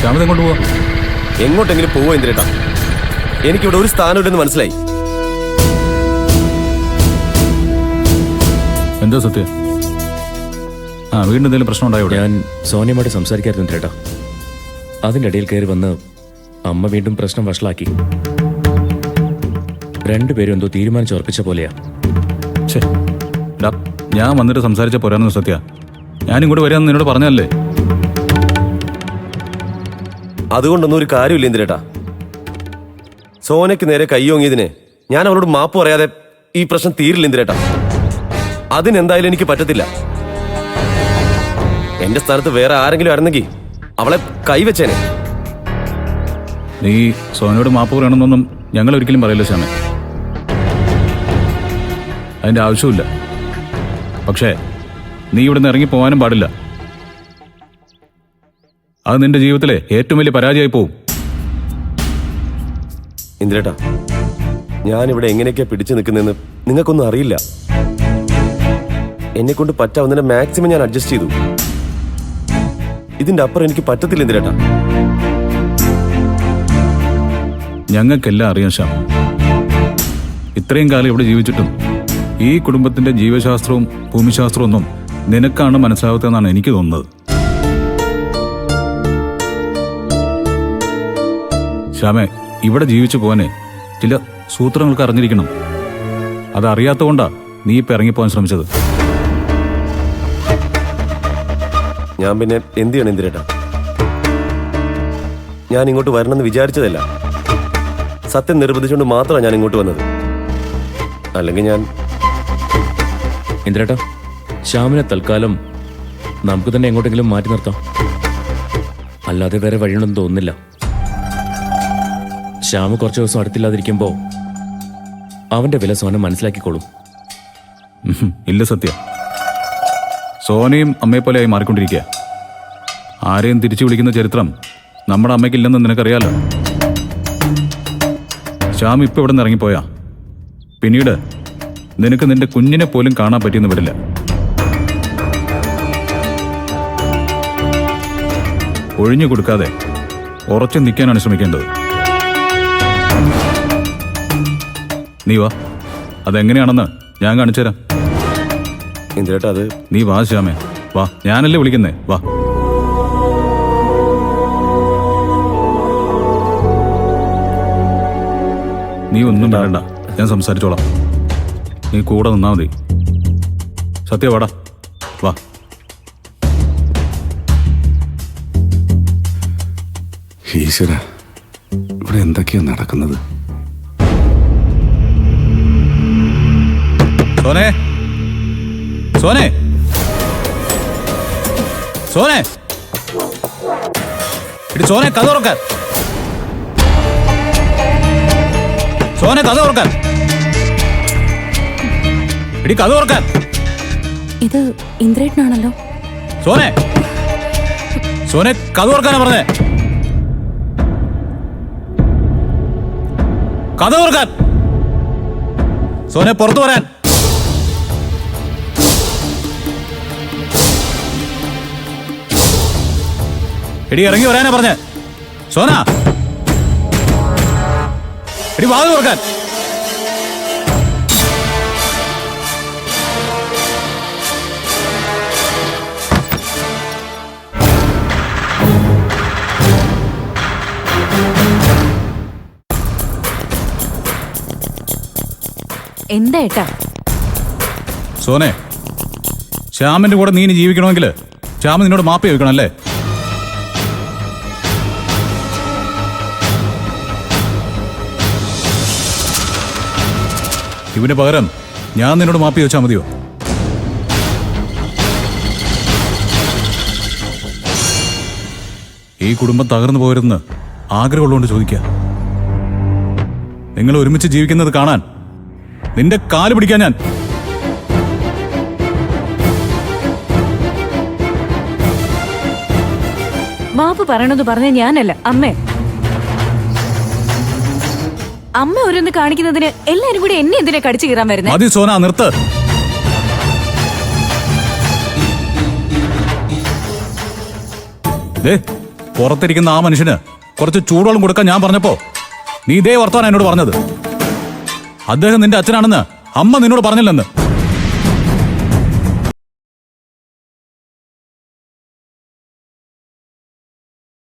ശ്യാമത് എങ്ങോട്ട് പോവാ? എങ്ങോട്ടെങ്കിലും പോവോ എന്തിനേട്ടാ? എനിക്കിവിടെ ഒരു സ്ഥാനമില്ലെന്ന് മനസ്സിലായി. എന്തോ സത്യം? വീണ്ടും എന്തെങ്കിലും പ്രശ്നം ഉണ്ടായോ? ഞാൻ സോനിയമ്മയോട് സംസാരിക്കായിരുന്നു ചേട്ടാ. അതിൻ്റെ ഇടയിൽ കയറി വന്ന് അമ്മ വീണ്ടും പ്രശ്നം വഷളാക്കി. രണ്ടുപേരും എന്തോ തീരുമാനിച്ചുറപ്പിച്ച പോലെയാ. ഞാൻ വന്നിട്ട് സംസാരിച്ച പോരാന്ന് സത്യ. ഞാനിങ്ങോട്ട് വരാമെന്ന് നിന്നോട് പറഞ്ഞല്ലേ? അതുകൊണ്ടൊന്നും ഒരു കാര്യമില്ല എന്തിനേട്ടാ. സോനയ്ക്ക് നേരെ കൈയോങ്ങിയതിന് ഞാൻ അവളോട് മാപ്പ് പറയാതെ ഈ പ്രശ്നം തീരില്ല എന്തിനേട്ടാ. അതിനെന്തായാലും എനിക്ക് പറ്റത്തില്ല. എന്റെ സ്ഥാനത്ത് വേറെ ആരെങ്കിലും ആയിരുന്നെങ്കിൽ അവളെ കൈവച്ചേനെ. നീ സോനയോട് മാപ്പ് പറയണമെന്നൊന്നും ഞങ്ങൾ ഒരിക്കലും പറയില്ല ശ്യാമേ. അതിന്റെ ആവശ്യമില്ല. പക്ഷേ നീ ഇവിടുന്ന് ഇറങ്ങി പോകാനും പാടില്ല. അത് നിന്റെ ജീവിതത്തിലെ ഏറ്റവും വലിയ പരാജയമായി പോവും. ഇന്ദിരേട്ടാ, ഞാനിവിടെ എങ്ങനെയൊക്കെയാ പിടിച്ചു നിൽക്കുന്നതെന്ന് നിങ്ങൾക്കൊന്നും അറിയില്ല. എന്നെ കൊണ്ട് പറ്റാവുന്നതിന്റെ മാക്സിമം ഞാൻ അഡ്ജസ്റ്റ് ചെയ്തു. ഇതിന്റെ അപ്പുറം എനിക്ക് പറ്റത്തില്ല ഇന്ദിരേട്ടാ. ഞങ്ങൾക്കെല്ലാം അറിയാം ശ്യാം. ഇത്രയും കാലം ഇവിടെ ജീവിച്ചിട്ടും ഈ കുടുംബത്തിന്റെ ജീവശാസ്ത്രവും ഭൂമിശാസ്ത്രവും ഒന്നും നിനക്കാണ് മനസ്സിലാവാത്തതെന്നാണ് എനിക്ക് തോന്നുന്നത്. ശ്യാമേ, ഇവിടെ ജീവിച്ചു പോകാനേ ചില സൂത്രങ്ങൾക്ക് അറിഞ്ഞിരിക്കണം. അതറിയാത്തതുകൊണ്ടാ നീ ഇപ്പം ഇറങ്ങിപ്പോകാൻ ശ്രമിച്ചത്. ഞാൻ പിന്നെ എന്ത് ചെയ്യണം ഇന്ദിരേട്ടാ? ഞാൻ ഇങ്ങോട്ട് വരണമെന്ന് വിചാരിച്ചതല്ല. സത്യം നിർബന്ധിച്ചുകൊണ്ട് മാത്രമാണ് ഞാൻ ഇങ്ങോട്ട് വന്നത്. അല്ലെങ്കിൽ ഞാൻ ഇന്ദ്രേട്ടാ, ശ്യാമിനെ തൽക്കാലം നമുക്ക് തന്നെ എങ്ങോട്ടെങ്കിലും മാറ്റി നിർത്താം. അല്ലാതെ വേറെ വഴിയുണ്ടെന്ന് തോന്നുന്നില്ല. ശ്യാമ് കുറച്ച് ദിവസം അടുത്തില്ലാതിരിക്കുമ്പോൾ അവന്റെ വില സോന മനസ്സിലാക്കിക്കോളും. ഇല്ല സത്യ, സോനയും അമ്മയെപ്പോലെയായി മാറിക്കൊണ്ടിരിക്കുക. ആരെയും തിരിച്ചു വിളിക്കുന്ന ചരിത്രം നമ്മുടെ അമ്മയ്ക്കില്ലെന്ന് നിനക്കറിയാലോ. ശ്യാം ഇപ്പം ഇവിടെ നിന്ന് ഇറങ്ങിപ്പോയാ പിന്നീട് നിനക്ക് നിന്റെ കുഞ്ഞിനെ പോലും കാണാൻ പറ്റിയെന്ന് വരില്ല. ഒഴിഞ്ഞു കൊടുക്കാതെ ഉറച്ചു നിൽക്കാനാണ് ശ്രമിക്കേണ്ടത്. നീ വാ, അതെങ്ങനെയാണെന്ന് ഞാൻ കാണിച്ചുതരാം. ഇന്ദിരേട്ടാ, അത് നീ വാ ശ്യാമേ, വാ. ഞാനല്ലേ വിളിക്കുന്നേ, വാ. നീ ഒന്നും വേണ്ട, ഞാൻ സംസാരിച്ചോളാം. നീ കൂടെ നിന്നാ മതി. സത്യ വാടാ, വാ. ഈശ്വര, ഇവിടെ എന്തൊക്കെയാ നടക്കുന്നത്? സോനെ, സോനെ, സോനെ, ഇടി സോനെ, കഥ തുറക്കാൻ. സോനെ, കഥ തുറക്കാൻ. ഇടി കഥ തുറക്കാൻ. ഇത് ഇന്ദ്രേട്ടനാണല്ലോ. സോനെ, സോനെ, കഥ തുറക്കാനാ പറഞ്ഞേ. കഥ തുറക്കാൻ. സോനെ, പുറത്തു വരാൻ. എടി ഇറങ്ങി വരാനാ പറഞ്ഞേ. സോന, എടി വാതിൽ തുറക്കാൻ. എന്താ ഏട്ടാ? സോനെ, ശ്യാമിന്റെ കൂടെ നീ ഇനി ജീവിക്കണമെങ്കിൽ ശ്യാം നിന്നോട് മാപ്പ് ചോദിക്കണം അല്ലേ? ഇവന് പകരം ഞാൻ നിന്നോട് മാപ്പ് ചോദിച്ചാൽ മതിയോ? ഈ കുടുംബം തകർന്നു പോകരുതെന്ന് ആഗ്രഹമുള്ളതുകൊണ്ട് ചോദിക്കുക. നിങ്ങൾ ഒരുമിച്ച് ജീവിക്കുന്നത് കാണാൻ നിന്റെ കാല് പിടിക്കാൻ ഞാൻ. മാപ്പ് പറയണത് പറഞ്ഞ ഞാനല്ല, അമ്മേ. അമ്മ ഓരോന്ന് കാണിക്കുന്നതിന് എല്ലാരും കൂടി എന്നെ എന്തിനാ കടിച്ചു കീറാൻ വരുന്നത്? മതി സോന, നിർത്ത്. പുറത്തിരിക്കുന്ന ആ മനുഷ്യന് കുറച്ച് ചൂടുവെള്ളം കൊടുക്കാൻ ഞാൻ പറഞ്ഞപ്പോ നീ ഇതേ വർത്തമാനം എന്നോട് പറഞ്ഞത്. അദ്ദേഹം നിന്റെ അച്ഛനാണെന്ന് അമ്മ നിന്നോട് പറഞ്ഞില്ലെന്ന്.